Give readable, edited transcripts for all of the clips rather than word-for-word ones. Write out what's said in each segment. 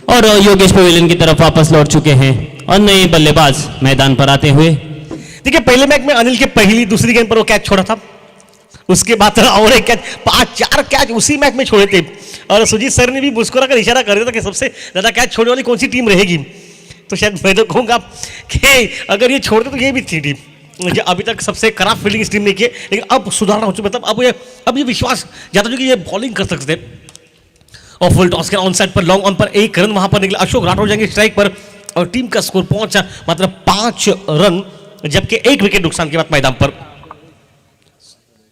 और योगेश पवेलियन की तरफ वापस लौट चुके हैं और नए बल्लेबाज मैदान पर आते हुए। देखिए पहले मैच में अनिल के पहली दूसरी गेंद पर वो कैच छोड़ा था, उसके बाद और एक कैच, 5-4 कैच उसी मैच में छोड़े थे। और सुजीत सर ने भी मुस्कुरा कर इशारा कर दिया था कि सबसे ज्यादा कैच छोड़ने वाली कौन सी टीम रहेगी। तो शायद मैं तो कहूँगा कि अगर ये छोड़ते तो ये भी थी टीम जो अभी तक सबसे खराब फील्डिंग इस टीम ने की, लेकिन अब सुधारना हो चुका, मतलब अब ये विश्वास जाता कि ये बॉलिंग कर सकते थे। और फुल टॉस के ऑन साइड पर लॉन्ग ऑन पर 1 रन वहां पर निकले, अशोक राठौर जाएंगे स्ट्राइक पर और टीम का स्कोर पहुंचा मात्र 5 रन, जबकि 1 विकेट नुकसान के बाद मैदान पर।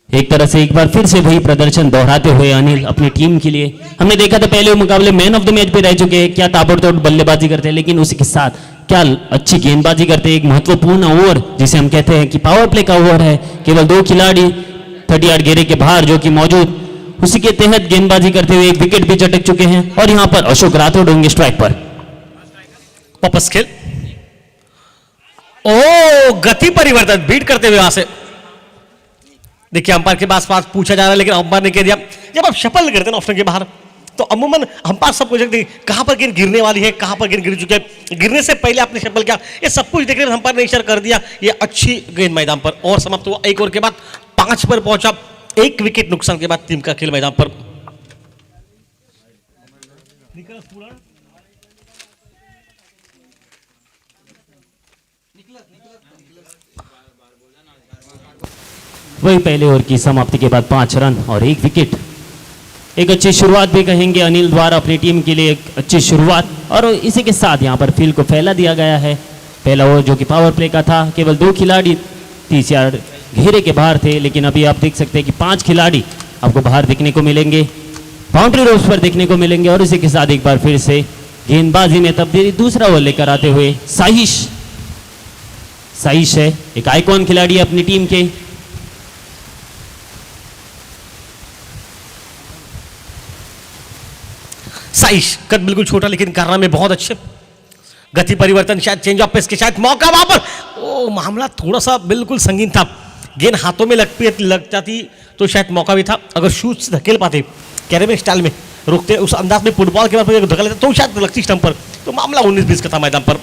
एक तरह से एक बार फिर से वही प्रदर्शन दोहराते हुए अनिल अपनी टीम के लिए, हमने देखा था पहले मुकाबले मैन ऑफ द मैच भी रह चुके हैं, क्या ताबड़तोड़ बल्लेबाजी करते हैं, लेकिन उसी के साथ क्या अच्छी गेंदबाजी करते हैं। एक महत्वपूर्ण ओवर जिसे हम कहते हैं कि पावर प्ले का ओवर है, केवल 2 खिलाड़ी 30 घेरे के बाहर जो कि मौजूद, उसी के तहत गेंदबाजी करते हुए 1 विकेट भी चटक चुके हैं। और यहां पर अशोक राठौड़ होंगे स्ट्राइक पर। वापस खेल, ओ गति परिवर्तन बीट करते हुए यहां से। देखिए अंपायर के पास पूछा जा रहा है, लेकिन अंपायर ने कह दिया जब आप शफल करते हैं ना ऑप्शन के बाहर, तो अमूमन अंपायर सब कुछ देखते हैं कहां पर गेंद गिरने वाली है, कहां पर गेंद गिर चुके हैं, गिरने से पहले आपने शफल किया, ये सब कुछ देखने में अंपायर ने इशारा कर दिया ये अच्छी गेंद मैदान पर। और समाप्त हुआ 1 ओवर के बाद 5 पर पहुंचा, 1 विकेट नुकसान के बाद टीम का खेल मैदान पर। वही पहले ओवर की समाप्ति के बाद 5 रन और 1 विकेट। एक अच्छी शुरुआत भी कहेंगे अनिल द्वारा अपनी टीम के लिए, एक अच्छी शुरुआत। और इसी के साथ यहाँ पर फील्ड को फैला दिया गया है। पहला ओवर जो कि पावर प्ले का था, केवल 2 खिलाड़ी 30 यार्ड घेरे के बाहर थे, लेकिन अभी आप देख सकते हैं कि 5 खिलाड़ी आपको बाहर देखने को मिलेंगे, बाउंड्री रोड्स पर देखने को मिलेंगे। और इसी के साथ एक बार फिर से गेंदबाजी में तब्दीली, दूसरा ओवर लेकर आते हुए साइश है, एक आइकॉन खिलाड़ी है अपनी टीम के। साइश कद बिल्कुल छोटा लेकिन कारनामे में बहुत अच्छे, गति परिवर्तन, शायद चेंज ऑफ पेस के शायद मौका वहां पर, ओ मामला थोड़ा सा बिल्कुल संगीन था, गेंद हाथों में लग जाती तो शायद मौका भी था। अगर शूज से धकेल पाते कैरेबियन स्टाइल में रुकते उस अंदाज में फुटबॉल के बाद धकेल तो शायद लगती स्टंप पर, तो मामला 19-20 का था मैदान पर।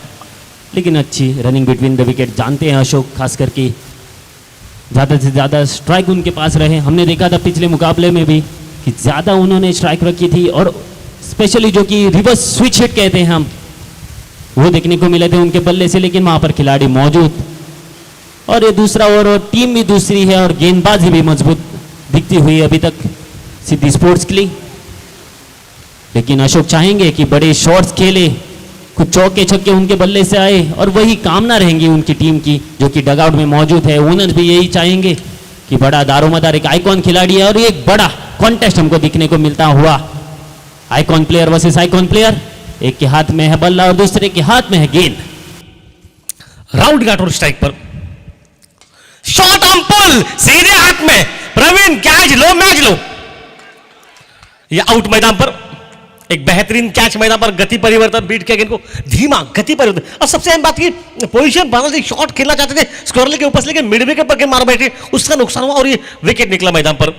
लेकिन अच्छी रनिंग बिटवीन द विकेट, जानते हैं अशोक खास करके ज़्यादा से ज़्यादा स्ट्राइक उनके पास रहे। हमने देखा था पिछले मुकाबले में भी कि ज़्यादा उन्होंने स्ट्राइक रखी थी, और स्पेशली जो कि रिवर्स स्विच हिट कहते हैं हम, वो देखने को मिले थे उनके बल्ले से, लेकिन वहां पर खिलाड़ी मौजूद। और ये दूसरा ओवर और टीम भी दूसरी है और गेंदबाजी भी मजबूत दिखती हुई अभी तक सिद्धि स्पोर्ट्स के लिए। लेकिन अशोक चाहेंगे कि बड़े शॉट्स खेले, कुछ चौके छक्के उनके बल्ले से आए, और वही कामना रहेंगी उनकी टीम की जो कि डगआउट में मौजूद है। ओनर भी यही चाहेंगे कि बड़ा दारोमदार एक आइकॉन खिलाड़ी है और एक बड़ा कॉन्टेस्ट हमको दिखने को मिलता हुआ, icon player versus icon player. एक के हाथ में है बल्ला और दूसरे के हाथ में है गेंद। राउंड गाटोर स्ट्राइक पर, शॉट ऑन पुल सीधे हाथ में, प्रवीण कैच लो, मैच लो, या आउट मैदान पर। एक बेहतरीन कैच मैदान पर, गति परिवर्तन, बीट के गेंद को धीमा गति परिवर्तन। और सबसे अहम बात की पोजीशन बदल दी, शॉट खेलना चाहते थे स्क्वायर के ऊपर से, लेकिन मिड विकेट पर गेंद मार बैठे, उसका नुकसान हुआ और ये विकेट निकला मैदान पर।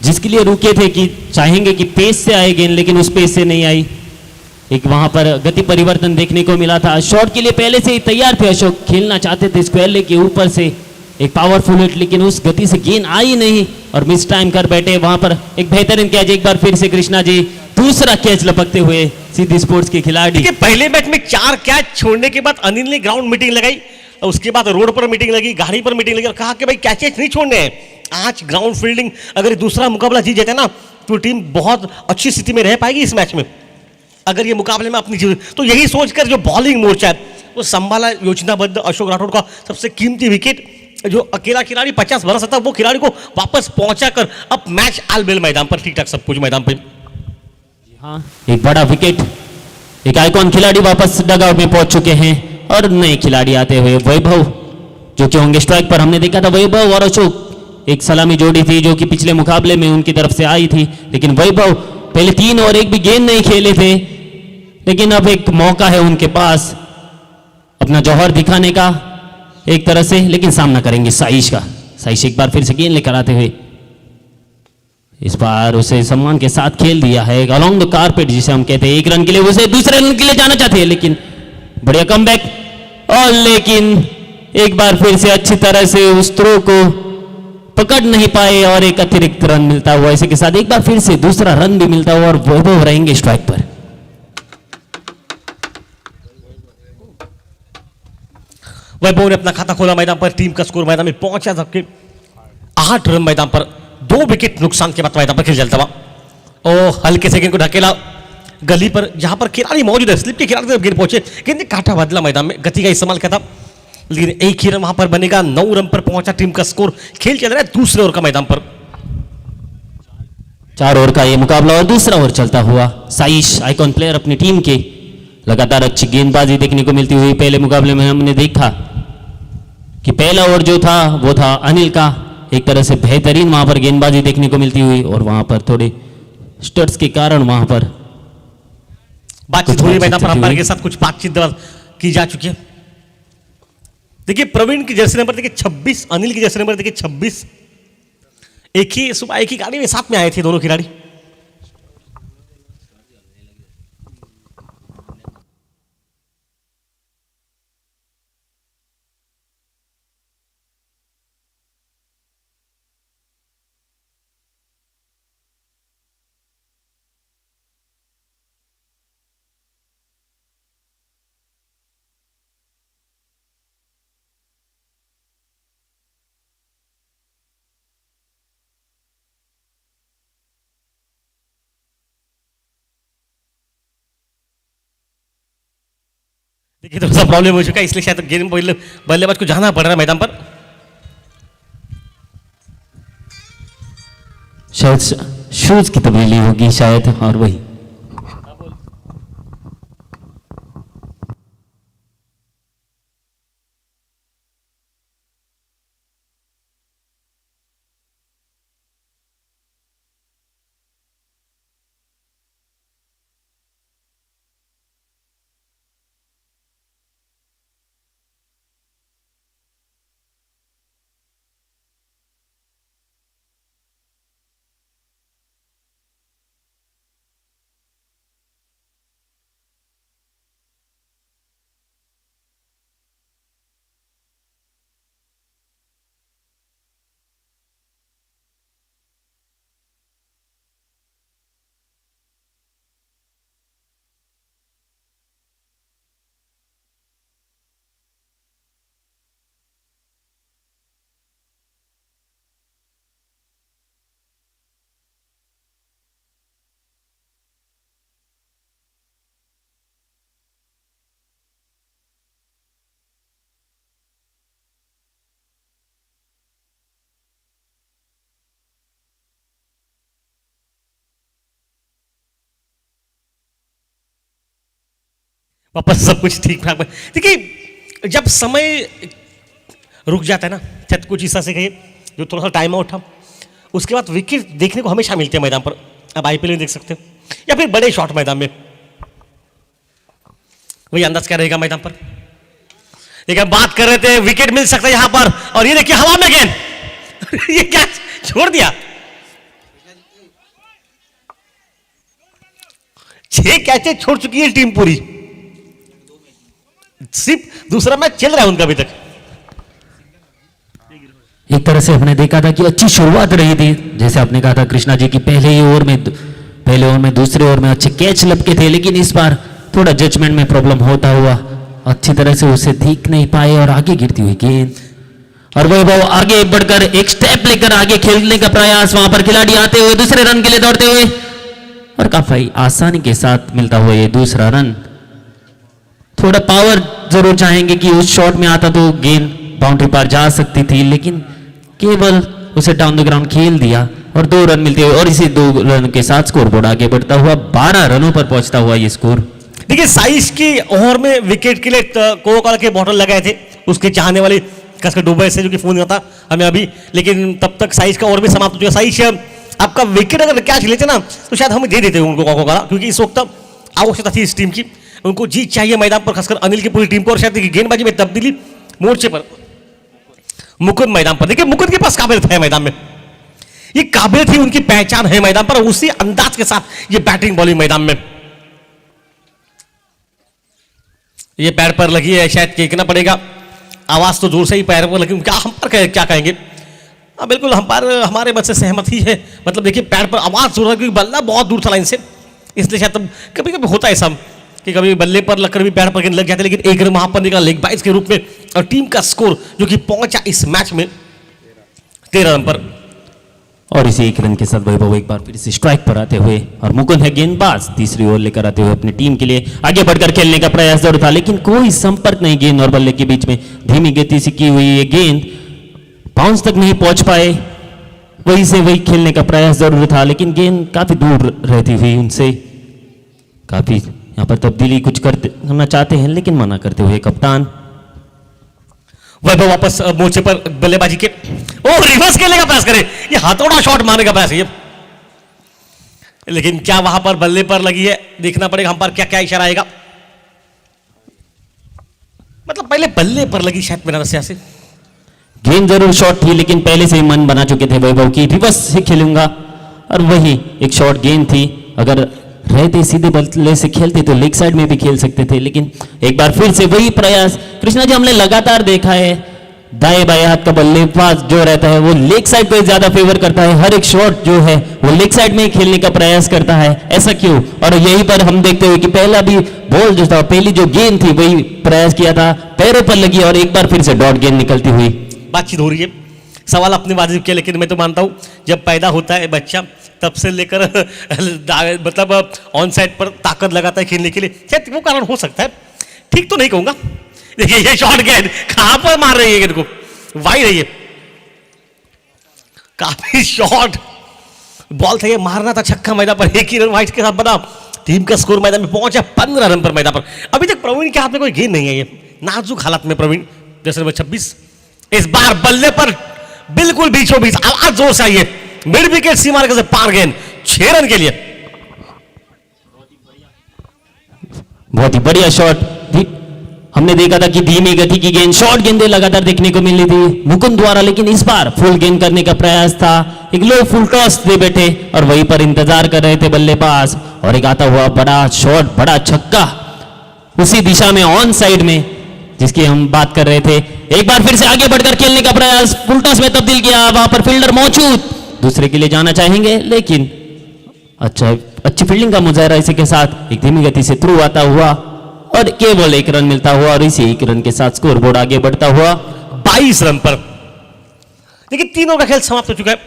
जिसके लिए रुके थे कि चाहेंगे कि पेस से आए गेंद, लेकिन उस पेस से नहीं आई। एक वहां पर गति परिवर्तन देखने को मिला था। शॉट के लिए पहले से ही तैयार थे अशोक, खेलना चाहते थे स्क्वायर के ऊपर से एक पावरफुल हिट, लेकिन उस गति से गेंद आई नहीं और मिस टाइम कर बैठे। वहां पर एक बेहतरीन कैच, एक बार फिर से कृष्णा जी, दूसरा कैच लपकते हुए सिद्धि स्पोर्ट्स के खिलाड़ी। पहले मैच में 4 कैच छोड़ने के बाद अनिल ने ग्राउंड मीटिंग लगाई, उसके बाद रोड पर मीटिंग लगी, गाड़ी पर मीटिंग लगी और कहा कि भाई कैचेस नहीं छोड़ने हैं, आज ग्राउंड फील्डिंग, अगर दूसरा मुकाबला जीत जाते ना तो टीम बहुत अच्छी स्थिति में रह पाएगी इस मैच में। अगर ये मुकाबले में अपनी जीत, तो यही सोचकर जो बॉलिंग मोर्चा है वो संभाला योजनाबद्ध अशोक राठौड़ का सबसे कीमती विकेट, जो अकेला खिलाड़ी 50 बरस था, वो खिलाड़ी को वापस पहुंचाकर अब मैच आलबेल मैदान पर, ठीक ठाक सब कुछ मैदान पर। हाँ, एक बड़ा विकेट, एक आइकॉन खिलाड़ी वापस डगआउट में पहुंच चुके हैं और नए खिलाड़ी आते हुए वैभव जो कि होंगे स्ट्राइक पर। हमने देखा था वैभव और अशोक एक सलामी जोड़ी थी जो कि पिछले मुकाबले में उनकी तरफ से आई थी, लेकिन वैभव पहले 3 और 1 भी गेंद नहीं खेले थे, लेकिन अब एक मौका है उनके पास अपना जौहर दिखाने का एक तरह से। लेकिन सामना करेंगे साइश का। साइश एक बार फिर से गेंद लेकर आते हुए, इस बार उसे सम्मान के साथ खेल दिया है अलोंग द कारपेट जिसे हम कहते हैं। एक रन के लिए उसे दूसरे रन के लिए जाना चाहते हैं लेकिन बढ़िया कमबैक और लेकिन एक बार फिर से अच्छी तरह से उस थ्रो को पकड़ नहीं पाए और एक अतिरिक्त रन मिलता हुआ इसी के साथ एक बार फिर से दूसरा रन भी मिलता हुआ और वैभव रहेंगे स्ट्राइक पर। वैभव ने अपना खाता खोला मैदान पर, टीम का स्कोर मैदान में पहुंचा सबके 8 रन मैदान पर, 2 विकेट नुकसान के बाद मैदान पर खेल चलता हुआ और हल्के से गेंद को ढकेला गली पर जहां पर खिलाड़ी मौजूद है, स्लिप के खिलाड़ी गेंद पहुंचे, गेंद ने काटा बदला मैदान में, गति का इस्तेमाल किया था लेकिन एक ही रन वहां पर बनेगा। 9 रन पर पहुंचा टीम का स्कोर, खेल चल रहा है दूसरे ओवर का मैदान पर। 4 ओवर का ये मुकाबला और दूसरा ओवर चलता हुआ। साइश आइकॉन प्लेयर अपनी टीम के, लगातार अच्छी गेंदबाजी देखने को मिलती हुई। पहले मुकाबले में हमने देखा कि पहला ओवर जो था वो था अनिल का, एक तरह से बेहतरीन वहां पर गेंदबाजी देखने को मिलती हुई और वहां पर थोड़े स्टर्ट्स के कारण वहां पर बातचीत हुई मैदान पर, अंपायर के साथ कुछ बातचीत की जा चुकी है। देखिए प्रवीण की जर्सी नंबर देखिए 26, अनिल की जर्सी नंबर देखिए 26, एक ही सुबह एक ही गाड़ी में साथ में आए थे दोनों खिलाड़ी। देखिए थोड़ा सा प्रॉब्लम हो चुका है इसलिए शायद गेंद बल्लेबाज को जाना पड़ रहा है मैदान पर। शायद शूज की तब्दीली होगी शायद और वही वापस सब कुछ ठीक ठाक। देखिए जब समय रुक जाता है ना, शायद कुछ हिस्सा से कहिए जो थोड़ा सा टाइम आउट था, उसके बाद विकेट देखने को हमेशा मिलते हैं मैदान पर। अब आईपीएल में देख सकते हो या फिर बड़े शॉट मैदान में, वही अंदाज क्या रहेगा मैदान पर। लेकिन बात कर रहे थे विकेट मिल सकता है यहां पर, और ये देखिए हवा में गेंद ये क्या छोड़ दिया। 6 कैचेज छोड़ चुकी है टीम पूरी, सिर्फ दूसरा मैच चल रहा है उनका अभी तक। एक तरह से हमने देखा था कि अच्छी शुरुआत रही थी, जैसे आपने कहा था कृष्णा जी की पहले ओवर में दूसरे ओवर में अच्छे कैच लपके थे, लेकिन इस बार थोड़ा जजमेंट में प्रॉब्लम होता हुआ अच्छी तरह से उसे देख नहीं पाए और आगे गिरती हुई गेंद, और वैभव आगे बढ़कर एक स्टेप लेकर आगे खेलने का प्रयास, वहां पर खिलाड़ी आते हुए दूसरे रन के लिए दौड़ते हुए और काफी आसानी के साथ मिलता हुआ ये दूसरा रन। थोड़ा पावर जरूर चाहेंगे कि उस शॉट में आता तो गेंद बाउंड्री पार जा सकती थी, लेकिन केवल उसे डाउन द ग्राउंड खेल दिया और 2 रन मिलते हुए और इसी 2 रन के साथ स्कोरबोर्ड आगे बढ़ता हुआ 12 रनों पर पहुंचता हुआ ये स्कोर। देखिए साइश की ओवर में विकेट के लिए कोको कोला के बॉटल लगाए थे उसके चाहने वाले, खासकर दुबई से जो कि फोन आता हमें अभी, लेकिन तब तक साइश का ओवर भी समाप्त हो चुका। साइश आपका विकेट अगर कैच लेते ना तो शायद हम दे देते उनको कोको कोला, क्योंकि इस वक्त आवश्यकता थी इस टीम की, उनको जीत चाहिए मैदान पर, खासकर अनिल की पूरी टीम को। और शायद गेंदबाजी में तब्दीली मोर्चे पर मुकुंद मैदान पर, देखिए मुकुंद के पास काबिल है मैदान में, ये काबिलियत ही उनकी पहचान है मैदान पर, उसी अंदाज के साथ ये बैटिंग बॉलिंग मैदान में। ये पैर पर लगी है, शायद कहना पड़ेगा, आवाज तो जोर से ही पैर पर लगी, क्या हम पर क्या कहेंगे। हाँ बिल्कुल, हम पर हमारे मत से सहमत ही है। मतलब देखिए पैर पर आवाज जोर क्योंकि बल्ला बहुत दूर था लाइन से, इसलिए शायद तब कभी कभी होता है ऐसा कि कभी बल्ले पर लगकर भी पैर पर लग जाते, लेकिन एक रन वहां पर निकला लेग बाइट्स के रूप में, और टीम का स्कोर जो कि पहुंचा इस मैच में 13 रन पर। और इसी एक रन के साथ वैभव एक बार फिर से स्ट्राइक पर आते हुए, और मुकुंद है गेंदबाज, तीसरी ओवर लेकर आते हुए अपनी टीम के लिए आगे बढ़कर खेलने का प्रयास जरूर था, लेकिन कोई संपर्क नहीं गेंद और बल्ले के बीच में। धीमी गति से की हुई ये गेंद बाउंस तक नहीं पहुंच पाए, वहीं से वही खेलने का प्रयास जरूर था, लेकिन गेंद काफी दूर रहती हुई उनसे। काफी यहाँ पर तब्दीली कुछ करना चाहते हैं, लेकिन मना करते हुए कप्तान। वैभव वापस मोर्चे पर बल्लेबाजी के, ओ रिवर्स खेलने का प्रयास करे, ये हथौड़ा शॉट मारने का प्रयास है ये, लेकिन क्या वहां पर बल्ले पर लगी है, देखना पड़ेगा हम पर क्या क्या इशारा आएगा। मतलब पहले बल्ले पर लगी शायद मेरा रस्या से। गेंद जरूर शॉट थी, लेकिन पहले से ही मन बना चुके थे वैभव की रिवर्स से खेलूंगा, और वही एक शॉर्ट गेंद थी। अगर रहते सीधे बल्ले से खेलते तो लेग साइड में भी खेल सकते थे, लेकिन एक बार फिर से वही प्रयास। कृष्णा जी, हमने लगातार देखा है दाएं बाएं हाथ का बल्लेबाज जो रहता है वो लेग साइड पे ज्यादा फेवर करता है, हर एक शॉट जो है वो लेग साइड में ही खेलने का प्रयास करता है, ऐसा क्यों? और यही पर हम देखते हुए कि पहला भी बॉल जो था, पहली जो गेंद थी वही प्रयास किया था, पैरों पर लगी और एक बार फिर से डॉट गेंद निकलती हुई। बातचीत हो रही है, सवाल अपने वाजिब किया, लेकिन मैं तो मानता हूं जब पैदा होता है बच्चा तब से लेकर मतलब ऑन साइड पर ताकत लगाता है खेलने के लिए, शायद वो कारण हो सकता है। ठीक तो नहीं कहूंगा। देखिए ये शॉट गेंद कहां पर मार रही है, गेंद को वाई रही है, काफी शॉट बॉल था, ये मारना था छक्का मैदान पर, एक ही रन वाइट के साथ बना। टीम का स्कोर मैदान में पहुंचा 15 रन पर मैदान पर। अभी तक प्रवीण के हाथ में कोई गेंद नहीं है, ये नाजुक हालत में प्रवीण, जैसे नंबर 26 इस बार बल्ले पर बिल्कुल बीचों बीच आवाज जोर से आई है, मिड विकेट सीमा रेखा से पार गेंद 6 रन के लिए। बहुत ही बढ़िया शॉट। हमने देखा था कि धीमी गति की गेंद, शॉर्ट गेंदें लगातार देखने को मिली थी मुकुंद द्वारा, लेकिन इस बार फुल गेंद करने का प्रयास था। एक लो फुल टॉस दे बैठे और वहीं पर इंतजार कर रहे थे बल्लेबाज, और एक आता हुआ बड़ा शॉट, बड़ा छक्का उसी दिशा में ऑन साइड में जिसकी हम बात कर रहे थे। एक बार फिर से आगे बढ़कर खेलने का प्रयास, फुल टॉस में तब्दील किया, वहां पर फील्डर मौजूद, दूसरे के लिए जाना चाहेंगे, लेकिन अच्छी फील्डिंग का मुजाहरा इसी के साथ एक धीमी गति से थ्रू आता हुआ और केवल 1 रन मिलता हुआ, और इसी 1 रन के साथ स्कोर बोर्ड आगे बढ़ता हुआ 22 रन पर। देखिए तीनों का खेल समाप्त हो चुका है,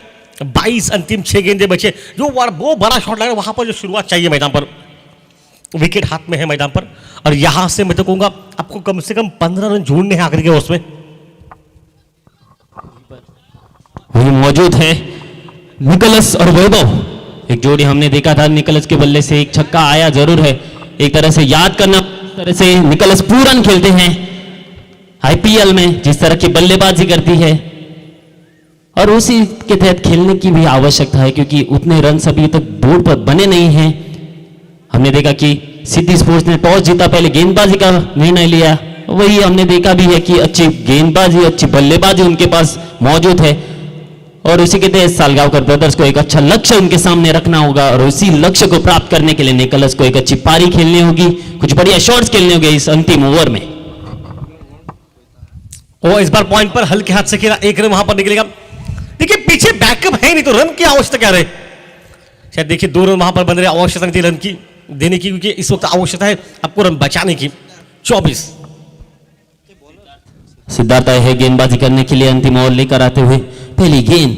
22 अंतिम 6 गेंदे बचे। जो वो बड़ा शॉट लगा वहां पर जो शुरुआत चाहिए मैदान पर, विकेट हाथ में है मैदान पर, और यहां से मैं तो कहूंगा आपको कम से कम 15 रन जोड़ने हैं आखिर के ओवर में। वही मौजूद है निकोलस और वैभव, एक जोड़ी हमने देखा था, निकोलस के बल्ले से एक छक्का आया जरूर है। एक तरह से याद करना, तरह से निकोलस पूरन खेलते हैं आईपीएल में, जिस तरह की बल्लेबाजी करती है, और उसी के तहत खेलने की भी आवश्यकता है, क्योंकि उतने रन अभी तक बोर्ड पर बने नहीं हैं। हमने देखा कि सिद्धि स्पोर्ट्स ने टॉस जीता, पहले गेंदबाजी का निर्णय लिया, वही हमने देखा भी है कि अच्छी गेंदबाजी, अच्छी बल्लेबाजी उनके पास मौजूद है, और उसी के तहत सालगांवकर ब्रदर्स को एक अच्छा लक्ष्य उनके सामने रखना होगा, और उसी लक्ष्य को प्राप्त करने के लिए निकोलस को एक अच्छी पारी खेलनी होगी, कुछ बढ़िया शॉट्स खेलने होंगे इस अंतिम ओवर में। वो इस बार पॉइंट पर हल्के हाथ से खेला, 1 रन वहां पर निकलेगा। देखिए पीछे बैकअप है नहीं तो रन की आवश्यकता क्या रहे, शायद देखिए 2 रन वहां पर बन रहे, आवश्यकता नहीं थी रन की देने की, क्योंकि इस वक्त आवश्यकता है आपको रन बचाने की। 24 सिद्धार्थ आए है गेंदबाजी करने के लिए, अंतिम ओवर लेकर आते हुए पहली गेंद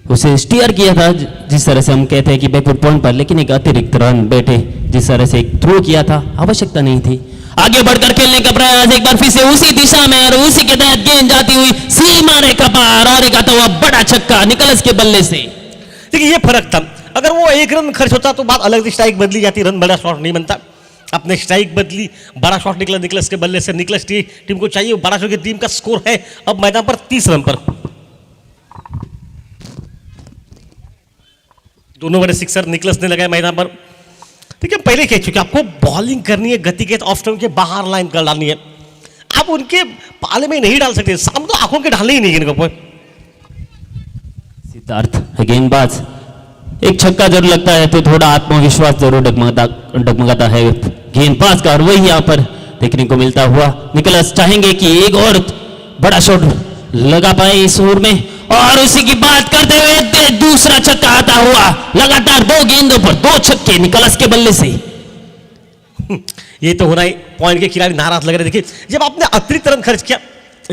उसे स्टीयर किया था, जिस तरह से हम कहते हैं कि बैकवर्ड पॉइंट पर, लेकिन एक अतिरिक्त रन बैठे, जिस तरह से एक थ्रो किया था, आवश्यकता नहीं थी। आगे बढ़कर खेलने का प्रयास, एक बार फिर से उसी दिशा में, और उसी के तहत गेंद जाती हुई सीमा रेखा पार, और एक आता हुआ बड़ा छक्का निकोलस के बल्ले से। देखिए ये फर्क था, अगर वो 1 रन खर्च होता तो बात अलग थी, स्ट्राइक बदली जाती, रन बड़ा शॉट नहीं बनता। अपने स्ट्राइक बदली, बड़ा शॉट निकला निकोलस के बल्ले से। निकोलस टीम को चाहिए बड़ा शॉट, टीम का स्कोर है अब मैदान पर 30 रन पर। दोनों बड़े सिक्सर निकोलस ने लगाए मैदान पर। ठीक है, पहले कह चुके आपको बॉलिंग करनी है, गति के ऑफ स्टंप के बाहर लाइन कर डालनी है, आप उनके पाले में नहीं डाल सकते, सामने तो आंखों के ढालने ही नहीं इनको। सिद्धार्थ है गेंदबाज, एक छक्का जरूर लगता है तो थोड़ा आत्मविश्वास जरूर डगमगाता है गेंदबाज का, और वही यहाँ पर देखने को मिलता हुआ। निकलस चाहेंगे कि एक और बड़ा शॉट लगा पाए इस ओवर में, और उसी की बात करते हुए दूसरा छक्का आता हुआ, लगातार 2 गेंदों पर 2 छक्के निकलस के बल्ले से। ये तो होना ही, पॉइंट के खिलाड़ी नाराज लग रहे। देखिए, जब आपने अतिरिक्त रन खर्च किया,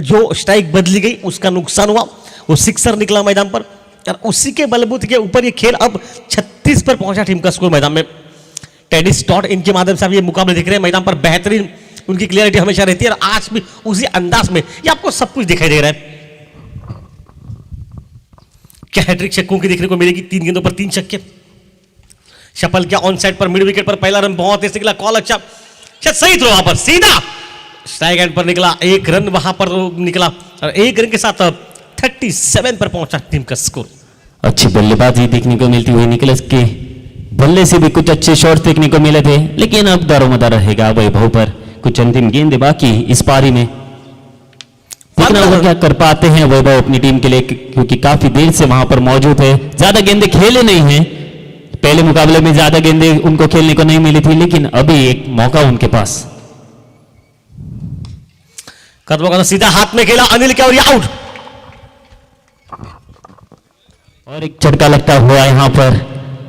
जो स्ट्राइक बदली गई उसका नुकसान हुआ, वो सिक्सर निकला मैदान पर, और उसी के बलबूते के ऊपर ये खेल अब 36 पर पहुंचा टीम का स्कोर मैदान में। टेडी स्टॉट इनके माध्यम से आप ये मुकाबले दिख रहे हैं मैदान पर, बेहतरीन उनकी क्लियरिटी हमेशा रहती है, और आज भी उसी अंदाज में ये आपको सब कुछ दिखाई दे रहा है। क्या हैट्रिक छक्कों की देखने को मिलेगी, 3 गेंदों पर 3 छक्के। शपल क्या ऑन साइड पर मिड विकेट पर पहला रन बहुत तेज निकला, कॉल अच्छा, शायद सही थ्रो वहां पर सीधा स्ट्राइक एंड पर निकला, 1 रन वहां पर निकला, और 1 रन के साथ 37 पर पहुंचा टीम का स्कोर। अच्छी बल्लेबाजी देखने को मिलती हुई निकलस के बल्ले से भी कुछ अच्छे शॉट्स देखने को मिले थे, लेकिन अब दारोमदार रहेगा वैभव पर। कुछ अंतिम गेंदे बाकी इस पारी में, देखना होगा क्या कर पाते हैं वैभव अपनी टीम के लिए, क्योंकि काफी देर से वहां पर मौजूद है। ज्यादा गेंदे खेले नहीं हैं, पहले मुकाबले में ज्यादा गेंदे उनको खेलने को नहीं मिली थी, लेकिन अभी एक मौका उनके पास। कदमों का सीधा हाथ में खेला अनिल के, और ये आउट। और एक झटका लगता हुआ यहाँ पर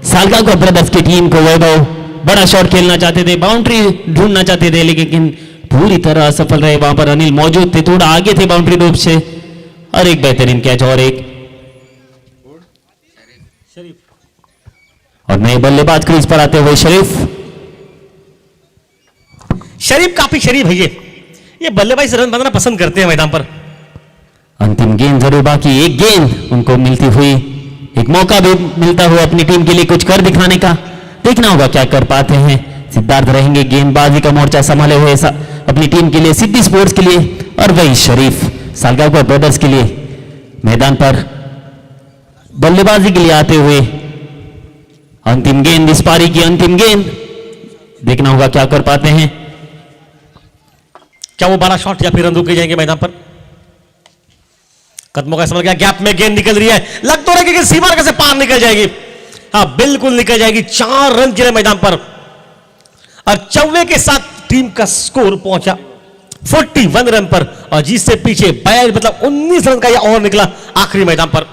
सालगांव ब्रदर्स की टीम को। वैभव बड़ा शॉट खेलना चाहते थे, बाउंड्री ढूंढना चाहते थे, लेकिन पूरी तरह असफल रहे। वहां पर अनिल मौजूद थे, थोड़ा आगे थे बाउंड्री रूप से, और एक बेहतरीन कैच, और एक और नए बल्लेबाज क्रीज पर आते हुए शरीफ काफी शरीफ है ये बल्लेबाज से रन बनाना पसंद करते हैं मैदान पर। अंतिम गेंद जरूर बाकी, एक गेंद उनको मिलती हुई, एक मौका भी मिलता हुआ अपनी टीम के लिए कुछ कर दिखाने का। देखना होगा क्या कर पाते हैं। सिद्धार्थ रहेंगे गेंदबाजी का मोर्चा संभाले हुए अपनी टीम के लिए, सिद्धि स्पोर्ट्स के लिए, और वही शरीफ सालगांव ब्रदर्स के लिए मैदान पर बल्लेबाजी के लिए आते हुए। अंतिम गेंद इस पारी की, अंतिम गेंद, देखना होगा क्या कर पाते हैं। क्या वो बड़ा शॉट या फिर रन रोके जाएंगे मैदान पर। कदमों का समझ गया, गैप में गेंद निकल रही है, लग तो रहा है कि सीमा से पार निकल जाएगी। हाँ, बिल्कुल निकल जाएगी। 4 रन गिरे मैदान पर, और 94 के साथ टीम का स्कोर पहुंचा 41 रन पर, और जिससे पीछे 19 रन का यह ओवर निकला आखिरी मैदान पर।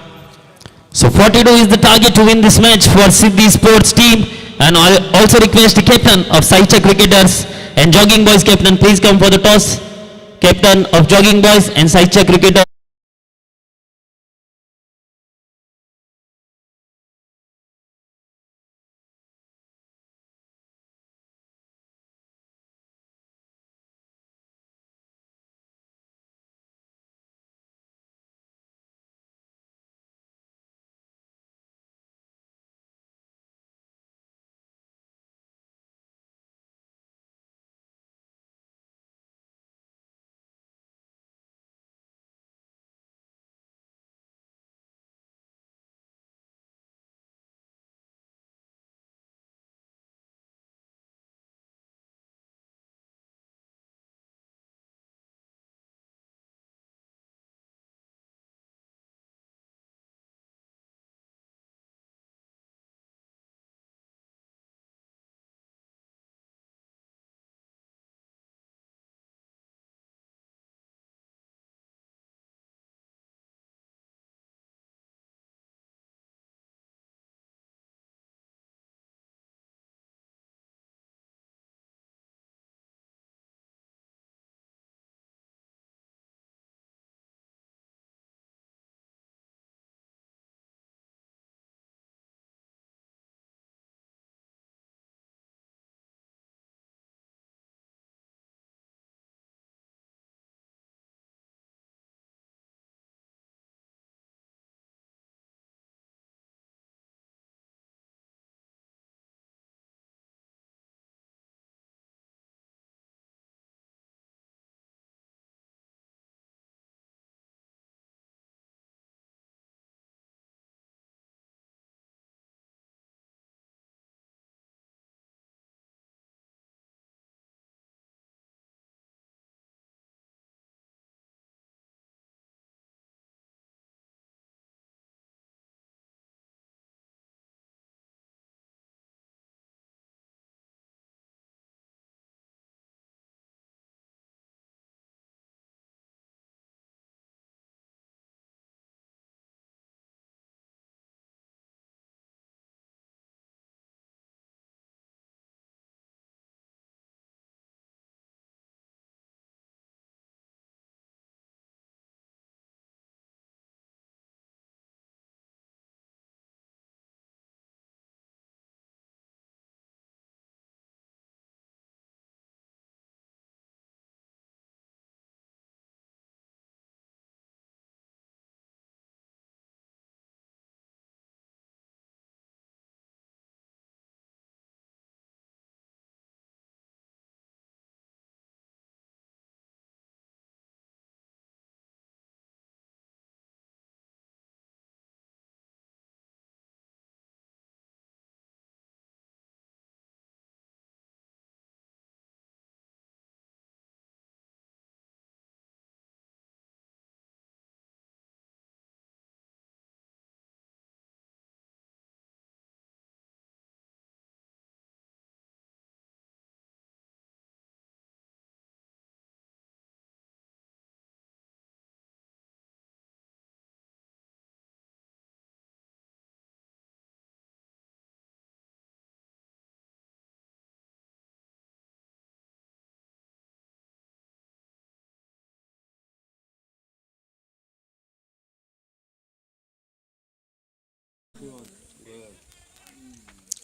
So 42 is the target to win this match for Siddhi Sports team, and I also request the captain of Saicha Cricketers and Jogging Boys captain, please come for the toss. Captain of Jogging Boys and Saicha Cricketers.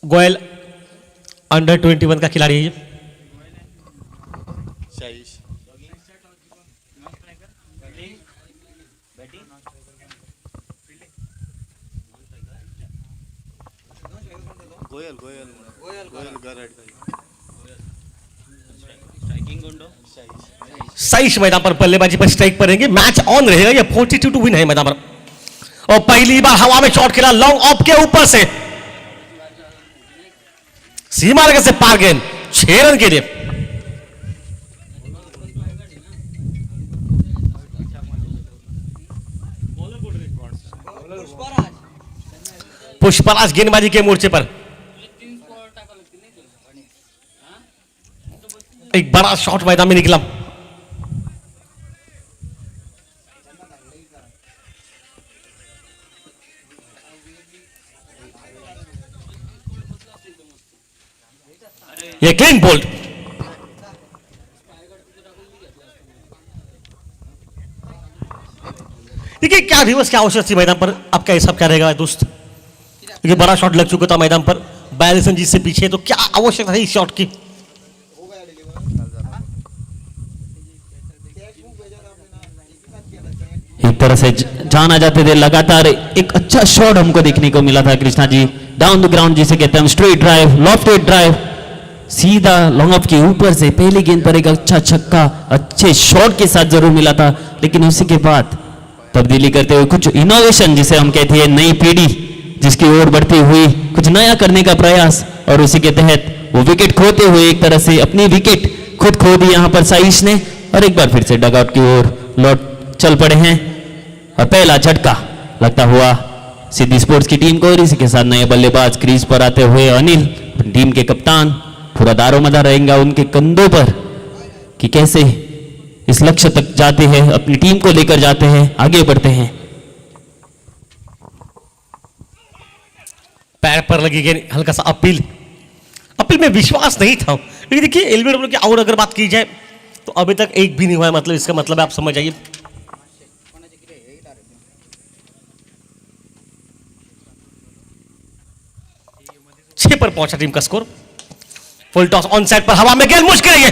Goyal under 21 का खिलाड़ी है ये। शाहीश गोयल गोयल गोयल गोयल गरड साइश मैदान पर बल्लेबाजी पर strike पर रहेंगे। मैच ऑन रहेगा, ये 42 टू विन है मैदान पर। और पहली बार हवा में शॉट खेला लॉन्ग ऑफ के ऊपर से, सीमा रेखा से पार गेंद 6 रन के लिए। पुष्पराज गेंदबाजी के मोर्चे पर एक बड़ा शॉट मैदान में निकला। ये क्लीन बोल्ड। देखिए क्या रिवर्स क्या आवश्यक थी मैदान पर, आपका हिसाब क्या रहेगा दोस्त? देखिए बड़ा शॉट लग चुका था मैदान पर 42 रन जी से पीछे, तो क्या आवश्यकता है इस शॉट की? एक तरह से जाना जाते थे लगातार एक अच्छा शॉट हमको देखने को मिला था Krishna ji, down the ground जिसे कहते हैं हम, स्ट्रेट ड्राइव, लॉफ्टेड ड्राइव, सीधा लॉन्ग ऑफ के ऊपर से पहली गेंद पर एक अच्छा छक्का अच्छे शॉट के साथ जरूर मिला था। लेकिन उसी के बाद तब्दीली करते हुए कुछ इनोवेशन जिसे हम कहते हैं नई पीढ़ी जिसकी ओर बढ़ती हुई कुछ नया करने का प्रयास, और उसी के तहत वो विकेट खोते हुए एक तरह से अपनी विकेट खुद खो दी यहां पर साइश ने, और एक बार फिर से डगआउट की ओर लौट चल पड़े हैं। और पहला झटका लगता हुआ सिद्धि स्पोर्ट्स की टीम को, और इसी के साथ नए बल्लेबाज क्रीज पर आते हुए अनिल, टीम के कप्तान, पूरा दारोमदार रहेगा उनके कंधों पर कि कैसे इस लक्ष्य तक जाते हैं, अपनी टीम को लेकर जाते हैं, आगे बढ़ते हैं। पैर पर लगी गेंद, हल्का सा अपील में विश्वास नहीं था। लेकिन देखिए एलबीडब्ल्यू की और अगर बात की जाए तो अभी तक एक भी नहीं हुआ है, मतलब इसका मतलब है आप समझ जाइए। छह पर पहुंचा टीम का score. Full toss on side पर हवा में गेंद मुश्किल है,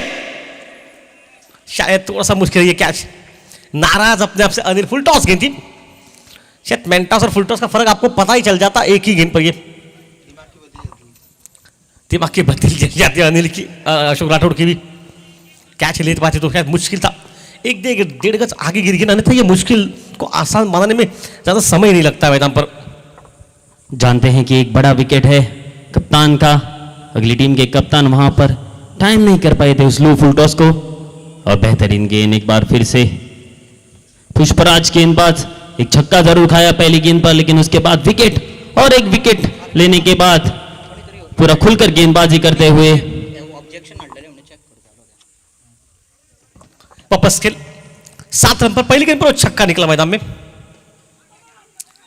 शायद थोड़ा सा मुश्किल है ये कैच। नाराज अपने आप से अनिल, फुल टॉस गेंद थी, शायद मेंटॉस और फुल टॉस का फर्क आपको पता ही चल जाता एक ही गेंद पर। ये दिमाग की बत्ती जल जाती है अनिल की, अशोक राठौड़ की भी। कैच ले पाते तो शायद मुश्किल था, एक डेढ़ गज आगे गिर गया, अन्यथा ये मुश्किल को आसान बनाने में ज्यादा समय नहीं लगता मैदान पर। जानते हैं कि एक बड़ा विकेट है कप्तान का, अगली टीम के कप्तान वहां पर टाइम नहीं कर पाए थे उस लो फुल टॉस को, और बेहतरीन गेंद एक बार फिर से पुष्पराज गेंदबाज, एक छक्का जरूर खाया पहली गेंद पर, लेकिन उसके बाद विकेट, और एक विकेट लेने के बाद पूरा खुलकर गेंदबाजी करते हुए वापस खेल। 7 रन पर पहली गेंद पर छक्का निकला मैदान में,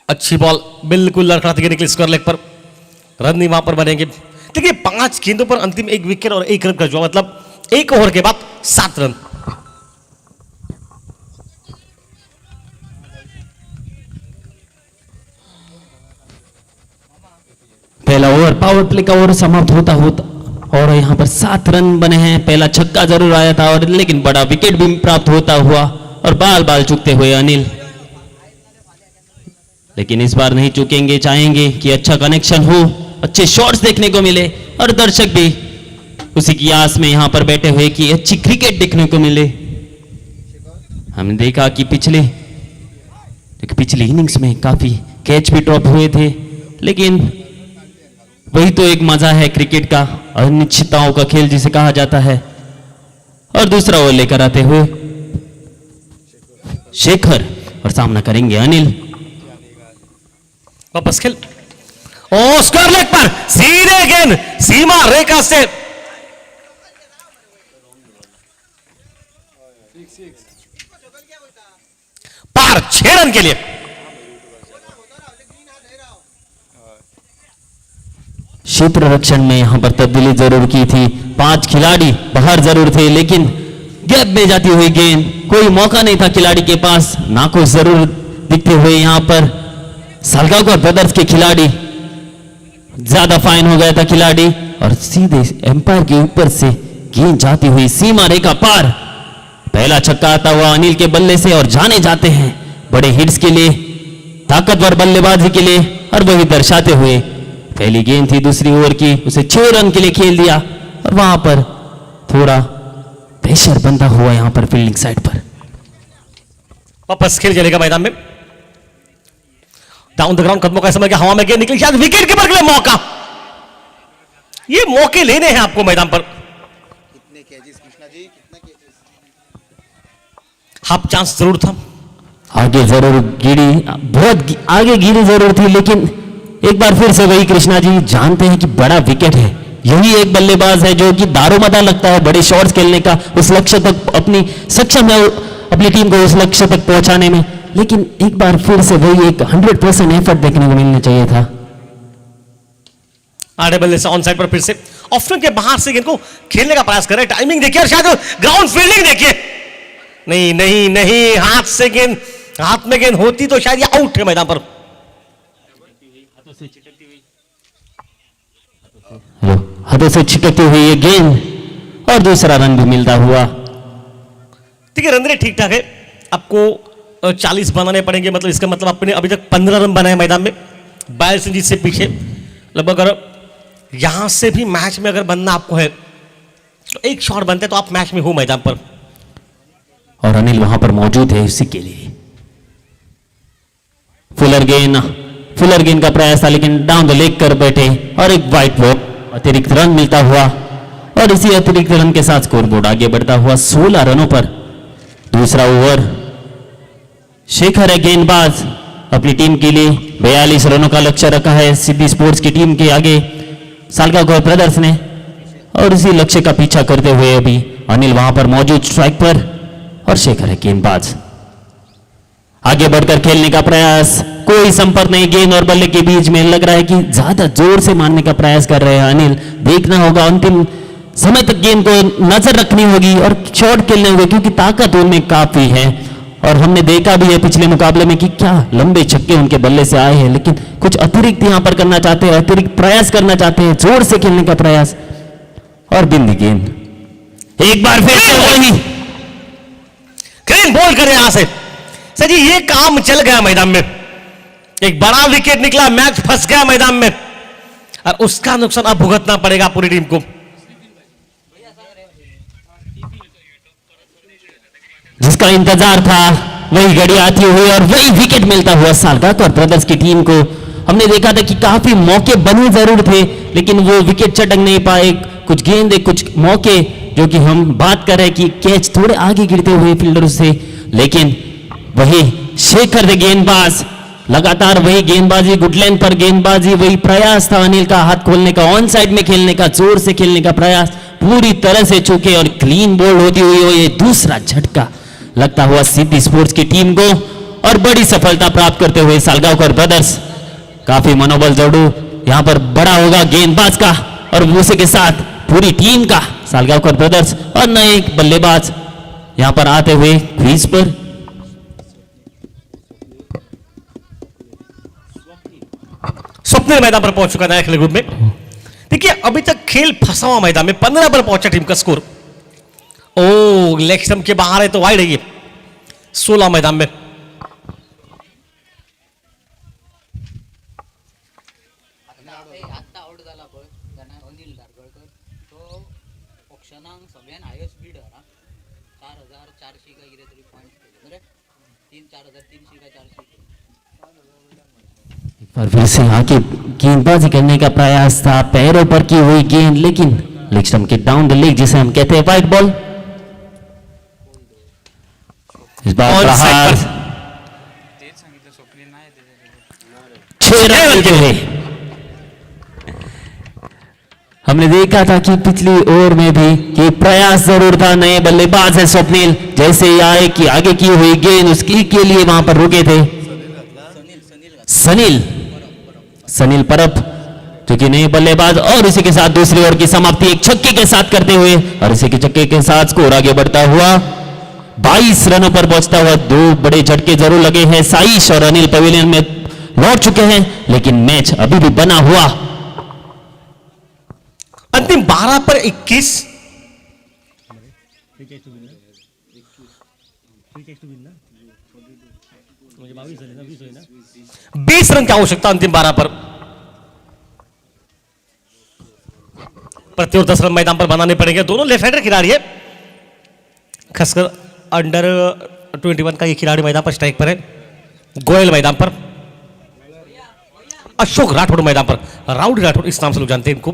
अच्छी बॉल बिल्कुल लड़खड़ाती हुई निकली स्क्वायर लेग पर, रन नहीं वहां पर बनेंगे। देखिए 5 गेंदों पर अंतिम एक विकेट और 1 रन का जो, मतलब 1 ओवर के बाद 7 रन। पहला ओवर पावर प्ले का ओवर समाप्त होता और यहाँ पर 7 रन बने हैं। पहला छक्का जरूर आया था, और लेकिन बड़ा विकेट भी प्राप्त होता हुआ, और बाल बाल चूकते हुए अनिल, लेकिन इस बार नहीं चूकेंगे, चाहेंगे कि अच्छा कनेक्शन हो, अच्छे शॉट्स देखने को मिले, और दर्शक भी उसी की आस में यहां पर बैठे हुए कि अच्छी क्रिकेट देखने को मिले। हमने देखा कि पिछली इनिंग्स में काफी कैच भी ड्रॉप हुए थे, लेकिन वही तो एक मजा है क्रिकेट का, अनिश्चितताओं का खेल जिसे कहा जाता है। और दूसरा ओवर लेकर आते हुए शेखर, और सामना करेंगे अनिल। वापस खेल, ओ स्क्वायर लेग पर सीधे गेंद सीमा रेखा से, पार 6 रन के लिए। क्षेत्र रक्षण में यहां पर तब्दीली जरूर की थी, 5 खिलाड़ी बाहर जरूर थे, लेकिन गैप में जाती हुई गेंद, कोई मौका नहीं था खिलाड़ी के पास, नाखुश जरूर दिखते हुए यहां पर सालगांवकर ब्रदर्स के खिलाड़ी, ज्यादा फाइन हो गया था खिलाड़ी और सीधे एम्पायर के ऊपर से गेंद जाती हुई सीमा रेखा पार। पहला छक्का आता हुआ अनिल के बल्ले से और जाने जाते हैं बड़े हिट्स के लिए, ताकतवर बल्लेबाजी के लिए, और वही दर्शाते हुए पहली गेंद थी दूसरी ओवर की, उसे 6 रन के लिए खेल दिया और वहां पर थोड़ा प्रेशर बनता हुआ यहां पर फील्डिंग साइड पर। वापस खेल चलेगा मैदान में, डाउन द ग्राउंड, कदमों का समय, हवा में गेंद निकली, शायद विकेट कीपर के लिए मौका। ये मौके लेने हैं आपको मैदान पर। कितने केजीज कृष्णा जी, कितने केजीज? हाफ चांस जरूर था, आगे जरूर गिरी, बहुत आगे गिरी जरूर थी, लेकिन एक बार फिर से वही कृष्णा जी जानते हैं कि बड़ा विकेट है, यही एक बल्लेबाज है जो कि दारोमदार लगता है बड़े शॉट्स खेलने का, उस लक्ष्य तक अपनी सक्षम है अपनी टीम को उस लक्ष्य तक पहुंचाने में, लेकिन एक बार फिर से वही एक 100% एफर्ट देखने को मिलना चाहिए था। आड़े बल्ले से ऑन साइड पर फिर से ऑफ स्टंप के बाहर से गेंद को खेलने का प्रयास कर रहे हैं, टाइमिंग देखिए और शायद ग्राउंड फील्डिंग देखिए। नहीं नहीं नहीं, हाथ से गेंद, हाथ में गेंद होती तो शायद ये आउट है मैदान पर। हाथों से छिटकती हुई ये गेंद और दूसरा रन भी मिलता हुआ। ठीक है, रन रेट ठीक ठाक है, आपको 40 बनाने पड़ेंगे, मतलब इसका मतलब आपने अभी तक 15 रन बनाए मैदान में 42 रन से पीछे। लगभग अगर यहां से भी मैच में अगर बनना आपको है तो एक शॉट बनते तो आप मैच में हो मैदान पर। और अनिल वहां पर मौजूद है उसी के लिए। फुलर गेंद का प्रयास था लेकिन डाउन द लेग कर बैठे और एक वाइट बॉल, अतिरिक्त रन मिलता हुआ और इसी अतिरिक्त रन के साथ स्कोरबोर्ड आगे बढ़ता हुआ 16 रनों पर। दूसरा ओवर, शेखर है गेंदबाज, अपनी टीम के लिए 42 रनों का लक्ष्य रखा है सिद्धि स्पोर्ट्स की टीम के आगे सालगांव ब्रदर्स ने, और इसी लक्ष्य का पीछा करते हुए अभी अनिल वहां पर मौजूद स्ट्राइक पर और शेखर है गेंदबाज। आगे बढ़कर खेलने का प्रयास, कोई संपर्क नहीं गेंद और बल्ले के बीच में, लग रहा है कि ज्यादा जोर से मारने का प्रयास कर रहे हैं अनिल। देखना होगा अंतिम समय तक गेंद को नजर रखनी होगी और शॉट खेलने होंगे क्योंकि ताकत उनमें काफी है और हमने देखा भी है पिछले मुकाबले में कि क्या लंबे छक्के उनके बल्ले से आए हैं, लेकिन कुछ अतिरिक्त यहां पर करना चाहते हैं, अतिरिक्त प्रयास करना चाहते हैं, जोर से खेलने का प्रयास और बिंदी गेंद एक बार फिर से वही क्लीन बॉल करे यहां से। सर जी ये काम चल गया मैदान में, एक बड़ा विकेट निकला, मैच फंस गया मैदान में और उसका नुकसान अब भुगतना पड़ेगा पूरी टीम को। जिसका इंतजार था वही घड़ी आती हुई और वही विकेट मिलता हुआ सालगांव ब्रदर्स की टीम को। हमने देखा था कि काफी मौके बने जरूर थे लेकिन वो विकेट चटक नहीं पाए, कुछ गेंदे कुछ मौके जो कि हम बात कर रहे हैं कि कैच थोड़े आगे गिरते हुए फील्डर से, लेकिन वही शेखर थे गेंदबाज, लगातार वही गेंदबाजी, गुडलैंड पर गेंदबाजी, वही प्रयास था अनिल का हाथ खोलने का, ऑन साइड में खेलने का, जोर से खेलने का प्रयास पूरी तरह से चूके और क्लीन बोल्ड होती हुई ये दूसरा झटका लगता हुआ सिद्धि स्पोर्ट्स की टीम को और बड़ी सफलता प्राप्त करते हुए सालगांव ब्रदर्स। काफी मनोबल जरूर यहां पर बड़ा होगा गेंदबाज का और उसी के साथ पूरी टीम का। सालगांव ब्रदर्स और नए बल्लेबाज यहां पर आते हुए क्रीज पर। स्वप्निल मैदान पर पहुंच चुका नया खेल ग्रुप में। देखिए अभी तक खेल फंसा हुआ मैदान में, 15 पर पहुंचा टीम का स्कोर। ओ लेग स्टंप के बाहर है तो वाइड है ये, 16 मैदान में। और फिर से आके गेंदबाजी करने का प्रयास था, पैरों पर की हुई गेंद, लेकिन लेग स्टंप के डाउन द लेग जिसे हम कहते हैं वाइड बॉल। इस बार प्रहार 6 रन मिलते हुए। हमने देखा था कि पिछली ओवर में भी कि प्रयास जरूर था, नए बल्लेबाज है स्वप्निल, जैसे ही आए कि आगे की हुई गेंद उसकी के लिए वहां पर रुके थे सनील परब जो कि नए बल्लेबाज, और इसी के साथ दूसरी ओवर की समाप्ति एक छक्के के साथ करते हुए और इसी के छक्के के साथ स्कोर आगे बढ़ता हुआ 22 रनों पर पहुंचता हुआ। 2 बड़े झटके जरूर लगे हैं साइश और अनिल पवेलियन में, लौट चुके हैं, लेकिन मैच अभी भी बना हुआ। अंतिम 12 पर 21। 20 रन की आवश्यकता अंतिम 12 पर। प्रति ओवर 10 रन मैदान पर बनाने पड़ेंगे। दोनों लेफ्ट हैंडर खिलाड़ी है, खासकर अंडर 21 का ये खिलाड़ी मैदान पर स्ट्राइक पर है। गोयल मैदान पर, अशोक राठौड़ मैदान पर। राउडी राठौड़ इस नाम से लोग जानते हैं इनको।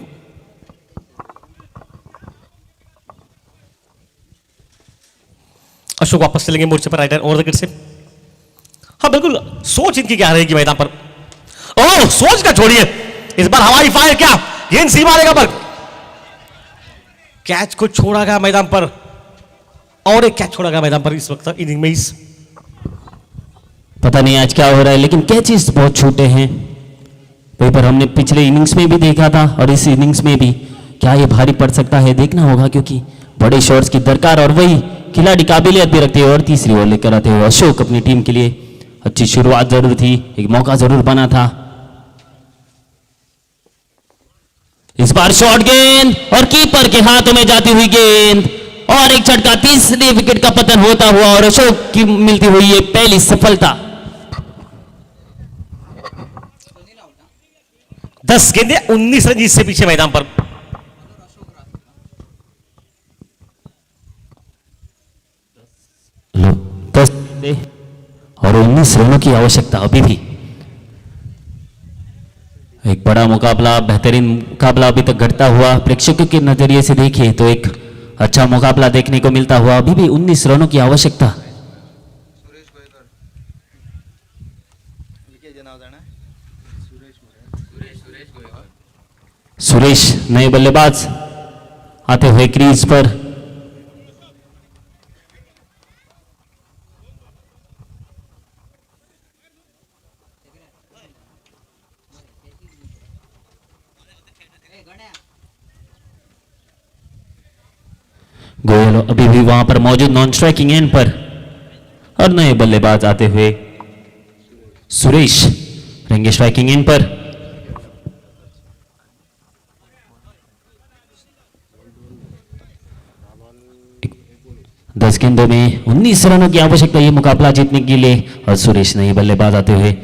अशोक वापस चलेंगे मोर्चे पर राइट हैंड ओवर विकेट से। हाँ बिल्कुल, सोच इनकी क्या रहेगी मैदान पर। ओह, सोच का छोड़िए, इस बार हवाई फायर, क्या गेंद सीमा रेखा पर, कैच को छोड़ा गया मैदान पर, और एक कैच छोड़ा गया मैदान पर इस वक्त इनिंग में। इस पता नहीं आज क्या हो रहा है, लेकिन कैचेस बहुत छोटे हैं। वहीं पर हमने पिछले इनिंग्स में भी देखा था और इस इनिंग्स में भी। क्या ये भारी पड़ सकता है, देखना होगा, क्योंकि बड़े शॉट्स की दरकार और वही खिलाड़ी काबिलियत भी रखते हैं। और तीसरी ओवर लेकर आते हुए अशोक अपनी टीम के लिए अच्छी शुरुआत जरूर थी, एक मौका जरूर बना था। इस बार शॉर्ट गेंद और कीपर के हाथों में जाती हुई गेंद और एक झटका, तीसरे विकेट का पतन होता हुआ और अशोक की मिलती हुई ये पहली सफलता। 10 गेंदे 19 रन जिससे पीछे मैदान पर। लो, 10 गेंदे और 19 रनों की आवश्यकता अभी भी। एक बड़ा मुकाबला, बेहतरीन मुकाबला अभी तक घटता हुआ प्रेक्षकों के नजरिए से देखिए तो एक अच्छा मुकाबला देखने को मिलता हुआ। अभी भी 19 रनों की आवश्यकता। सुरेश नए बल्लेबाज आते हुए क्रीज पर। गोयल अभी भी वहां पर मौजूद नॉन स्ट्राइकिंग एंड पर और नए बल्लेबाज आते हुए सुरेश रहेंगे स्ट्राइकिंग एंड पर। दस गेंदों में 19 रनों की आवश्यकता ये मुकाबला जीतने के लिए और सुरेश नए बल्लेबाज आते हुए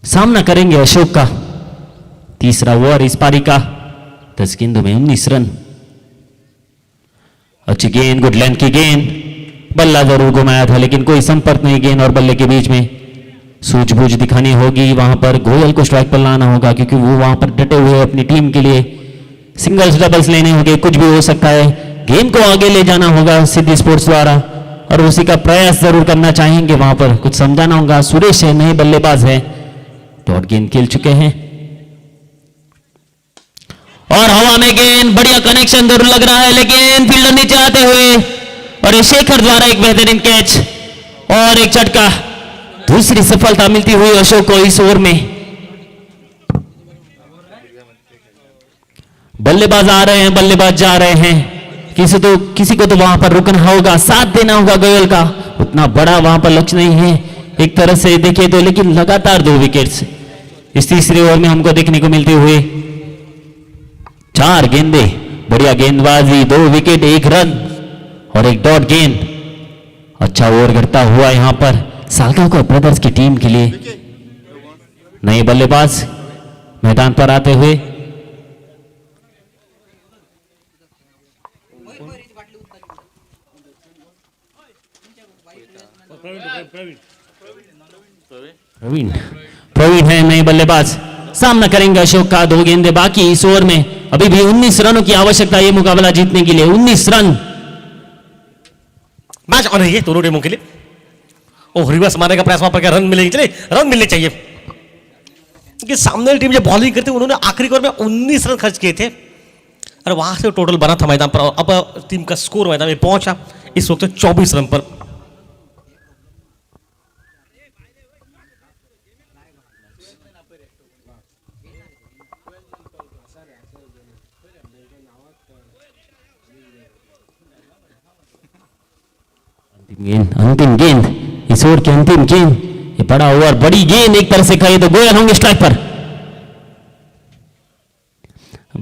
सामना करेंगे अशोक का। तीसरा ओवर इस पारी का, 10 गेंदों में 19 रन। अच्छी गेंद, गुड लेंथ की गेंद, बल्ला जरूर घुमाया था लेकिन कोई संपर्क नहीं गेंद और बल्ले के बीच में। सूझबूझ दिखानी होगी वहां पर, गोयल को स्ट्राइक पर लाना होगा क्योंकि वो वहां पर डटे हुए अपनी टीम के लिए। सिंगल्स डबल्स लेने होंगे, कुछ भी हो सकता है। गेम को आगे ले जाना होगा सिद्धि स्पोर्ट्स द्वारा और उसी का प्रयास जरूर करना चाहेंगे। वहां पर कुछ समझाना होगा। सुरेश है, नए बल्लेबाज है, डॉट गेंद खेल चुके हैं और हवा में गेंद, बढ़िया कनेक्शन जरूर लग रहा है लेकिन फील्डर नीचे आते हुए और शेखर द्वारा एक बेहतरीन कैच और एक झटका। दूसरी सफलता मिलती हुई अशोक को इस ओवर में। बल्लेबाज आ रहे हैं, बल्लेबाज जा रहे हैं, किसी को तो वहां पर रुकना होगा, साथ देना होगा गोयल का। उतना बड़ा वहां पर लक्ष्य नहीं है एक तरह से देखिए तो, लेकिन लगातार 2 विकेट्स इस तीसरे ओवर में हमको देखने को मिलते हुए। 4 गेंदे, बढ़िया गेंदबाजी, 2 विकेट, 1 रन और एक डॉट गेंद। अच्छा ओवर करता हुआ यहां पर सालगांव ब्रदर्स की टीम के लिए। नए बल्लेबाज मैदान पर आते हुए प्रवीण है नए बल्लेबाज, सामना करेंगे अशोक का। 2 गेंदे बाकी इस ओवर में, अभी भी 19 रनों की आवश्यकता ये मुकाबला जीतने के लिए। 19 रन। मैच ऑन है दोनों टीमों के लिए। ओ रिवर्स मारने का प्रयास, वहां पर क्या रन मिलेंगे? चलिए रन मिलने चाहिए क्योंकि सामने वाली टीम जब बॉलिंग करती है उन्होंने आखिरी ओवर में 19 रन खर्च किए थे और वहां से टोटल बना था मैदान पर। अब टीम का स्कोर मैदान में पहुंचा इस वक्त 24 रन पर। अंतिम गेंद इस ओवर की अंतिम गेंद ये बड़ा ओवर, बड़ी गेंद एक तरह से कहे तो गोयल होंगे स्ट्राइक पर।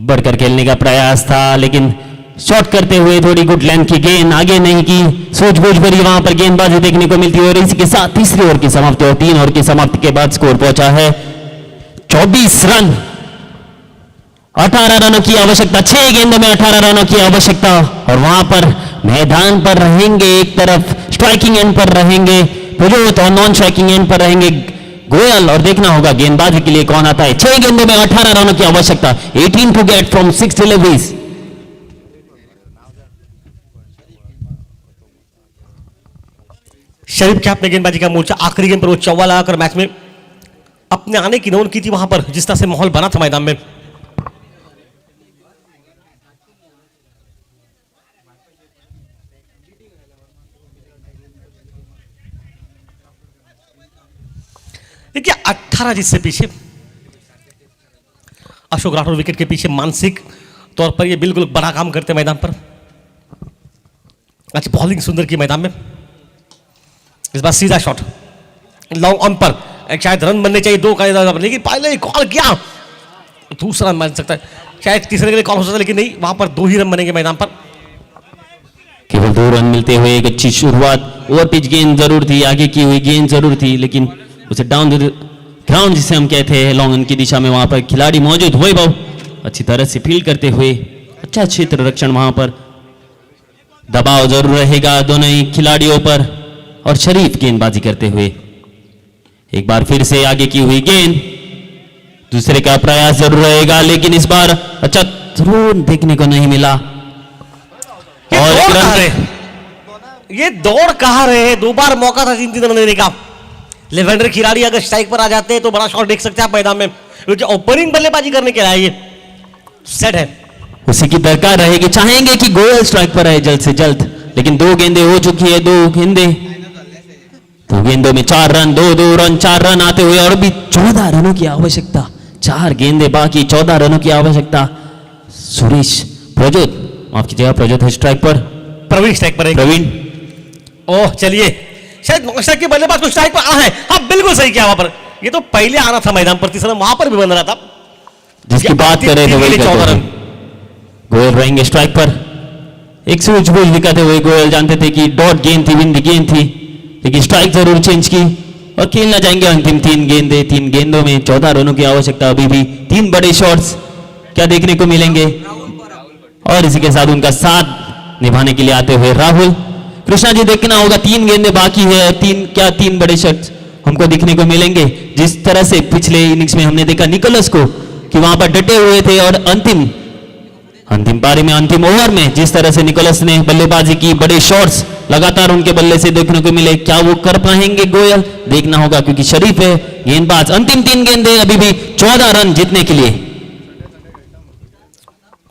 बढ़कर खेलने का प्रयास था लेकिन शॉट करते हुए थोड़ी गुड लेंथ की गेंद आगे नहीं की, सूझबूझ भरी वहां पर गेंदबाजी देखने को मिलती है। और इसी के साथ तीसरी ओवर की समाप्ति और 3 ओवर की समाप्ति के बाद स्कोर पहुंचा है 24 रन। 18 रनों की आवश्यकता, 6 गेंदों में 18 रनों की आवश्यकता। और वहां पर मैदान पर रहेंगे, एक तरफ स्ट्राइकिंग एंड पर रहेंगे प्रजोत और नॉन स्ट्राइकिंग एंड पर रहेंगे गोयल। और देखना होगा गेंदबाजी के लिए कौन आता है। 6 गेंदों में 18 रनों की आवश्यकता, 18 टू गेट फ्रॉम 6 डिलीवरीज। शरीफ के अपने गेंदबाजी का मोर्चा आखिरी गेंद पर वो चौवा लगाकर मैच में अपने आने की नोन की थी वहां पर, जिस तरह से माहौल बना था मैदान में। देखिए 18 जिससे पीछे अशोक राठौर विकेट के पीछे मानसिक तौर पर ये बिल्कुल बड़ा काम करते मैदान पर। अच्छा बॉलिंग सुंदर की मैदान में, इस बार सीधा शॉट लॉन्ग ऑन पर, एक शायद रन बनने चाहिए 2 का, लेकिन पहले कॉल किया दूसरा रन बन सकता है, शायद तीसरे के लिए कॉल हो सकता है, लेकिन नहीं, वहां पर 2 ही रन बनेंगे मैदान पर। केवल 2 रन मिलते हुए एक अच्छी शुरुआत। ओवर पिच गेंद जरूर थी, आगे की हुई गेंद जरूर थी, लेकिन उसे डाउन द ग्राउंड जिसे हम कहते हैं लॉन्ग ऑन की दिशा में वहां पर खिलाड़ी मौजूद हुए बहु अच्छी तरह से फील्ड करते हुए। अच्छा क्षेत्र रक्षण, वहां पर दबाव जरूर रहेगा दोनों ही खिलाड़ियों पर। और शरीफ गेंदबाजी करते हुए एक बार फिर से आगे की हुई गेंद, दूसरे का प्रयास जरूर रहेगा, लेकिन इस बार अच्छा थ्रो देखने को नहीं मिला। और ये दौड़ कहां रहे, 2 बार मौका था 3 रन देने का। लेवेंडर खिलाड़ी अगर स्ट्राइक पर आ जाते हैं तो बड़ा शॉट देख सकते हैं आप मैदान में, क्योंकि ओपनिंग बल्लेबाजी करने के लिए ये सेट है। उसी की दरकार रहेगी, चाहेंगे कि गोयल स्ट्राइक पर आए जल्द से जल्द, लेकिन 2 गेंदें हो चुकी है, 2 गेंदें, 2 गेंदों में 4 रन, 2 रन, 4 रन आते हुए और भी 14 रनों की आवश्यकता। 4 गेंदें बाकी, 14 रनों की आवश्यकता। सुरेश प्रजोत, माफ कीजिएगा प्रजोत है स्ट्राइक पर, प्रवीण स्ट्राइक पर है। प्रवीण। ओह चलिए, शायद नौशा के बल्लेबाज को स्ट्राइक पर आ है। हाँ बिल्कुल सही किया वहां पर, ये तो पहले आना था मैदान पर, तीसरा वहां पर भी बन रहा था। जिसकी बात करें तो वही 14 रन। गोयल रहेंगे स्ट्राइक पर। एक सूझबूझ दिखाते हुए गोयल जानते थे कि डॉट गेंद थी, विन द गेंद थी, लेकिन स्ट्राइक जरूर चेंज की और खेलना चाहेंगे अंतिम 3 गेंदें। 3 गेंदों में 14 रनों की आवश्यकता। अभी भी 3 बड़े शॉट्स क्या देखने को मिलेंगे। और इसी के साथ उनका साथ निभाने के लिए आते हुए राहुल। कृष्णा जी देखना होगा 3 गेंदें बाकी है, 3 बड़े शॉट्स हमको दिखने को मिलेंगे। जिस तरह से पिछले इनिंग्स में हमने देखा निकोलस को कि वहां पर डटे हुए थे और अंतिम पारी में, अंतिम ओवर में जिस तरह से निकोलस ने बल्लेबाजी की, बड़े शॉट्स लगातार उनके बल्ले से देखने को मिले, क्या वो कर पाएंगे गोयल, देखना होगा, क्योंकि शरीफ है गेंदबाज। अंतिम 3 गेंदें, अभी भी 14 रन जीतने के लिए।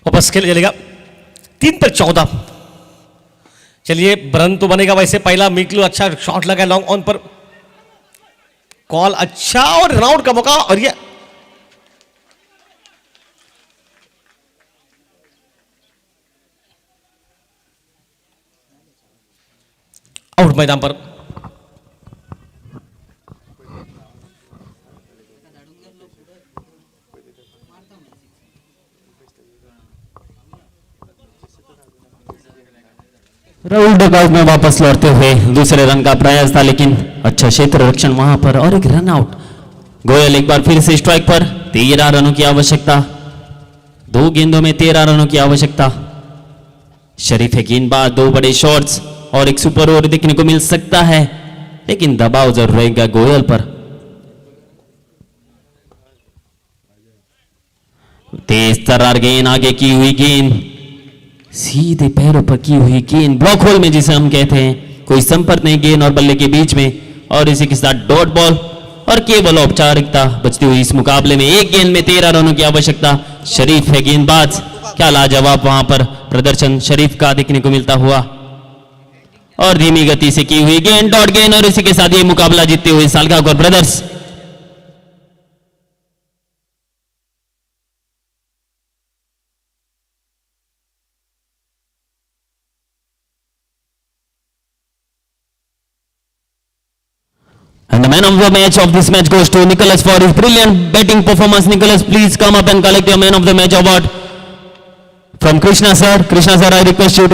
वापस खेल चलेगा 3 पर 14। चलिए रन तो बनेगा वैसे। पहला मिकलू अच्छा शॉट लगा लॉन्ग ऑन पर, कॉल अच्छा और रन आउट का मौका, और ये आउट मैदान पर। राहुल डगआउट में वापस लौटते हुए दूसरे रन का प्रयास था, लेकिन अच्छा क्षेत्र रक्षण वहां पर और एक रन आउट। गोयल एक बार फिर से स्ट्राइक पर। 13 रनों की आवश्यकता, 2 गेंदों में 13 रनों की आवश्यकता। शरीफ है गेंदबाज, 2 बड़े शॉट्स और एक सुपर ओवर देखने को मिल सकता है, लेकिन दबाव जरूर रहेगा गोयल पर। तेज तर्रार गेंद, आगे की हुई गेंद, सीधे पैरों पर की हुई गेंद, ब्लॉक होल में जिसे हम कहते हैं, कोई संपर्क नहीं गेंद और बल्ले के बीच में। और इसी के साथ डॉट बॉल और केवल औपचारिकता बचती हुई इस मुकाबले में। 1 गेंद में 13 रनों की आवश्यकता। शरीफ है गेंदबाज, क्या लाजवाब वहां पर प्रदर्शन शरीफ का देखने को मिलता हुआ। और धीमी गति से की हुई गेंद, डॉट गेंद, और इसी के साथ ये मुकाबला जीतते हुए Salgaocar brothers. man of the match of this match goes to Nicholas for his brilliant batting performance. Nicholas, please come up and collect your man of the match award from Krishna sir. Krishna sir, I request you to